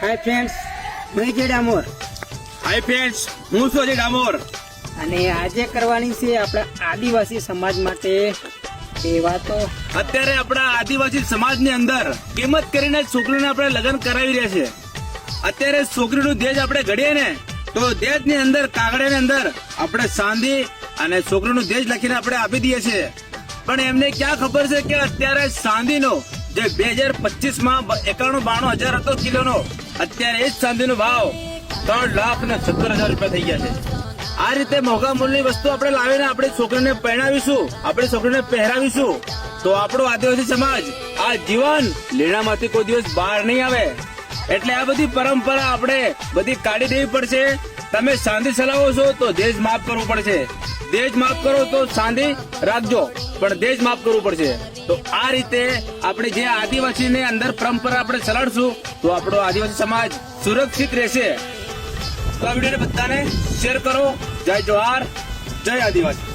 Hi friends, હું જે Damor. Hi friends, હું છું અજય ડામોર. અને આજે કરવાની છે આપણા આદિવાસી સમાજ માટે એ વાતો. અત્યારે આપણા આદિવાસી સમાજની અંદર કિંમત કરીને છોકરીને આપણે લગ્ન કરાવી રહ્યા છે. અત્યારે છોકરીનું દહેજ આપણે ઘડીએ ને તો દહેજની અંદર કાગળની અંદર આપણે ચાંદી અને છોકરીનું દહેજ લખીને આપણે આપી દઈએ છીએ. પણ એમને ક્યાં ખબર છે કે અત્યારે ચાંદીનો જે 2025 માં 91-92 હજાર હતો કિલોનો, અત્યારે એ જ ચાંદીનો ભાવ 3,17,000 રૂપિયા થઈ ગયા છે. આ રીતે મોંઘા મૂલ્યની વસ્તુ આપણે લાવીને આપણી છોકરીને પહેરાવીશું, આપણી છોકરીને પહેરાવીશું તો આપણો આદિવાસી સમાજ આ જીવન લેણામાંથી કોઈ દિવસ બહાર નહીં આવે. એટલે આ બધી પરંપરા આપણે બધી કાઢી દેવી પડશે. તમે ચાંદી ચલાવો છો તો દહેજ માફ કરવું પડશે, દહેજ માફ કરો તો ચાંદી રાખજો, પણ દહેજ માફ કરવું પડશે. તો આ રીતે આપણે જે આદિવાસીને અંદર પરંપરા આપણે ચલાડશું તો આપણો આદિવાસી સમાજ સુરક્ષિત રહેશે. તો આ વિડીયોને બધાને શેર કરો. જય જોહાર, જય આદિવાસી.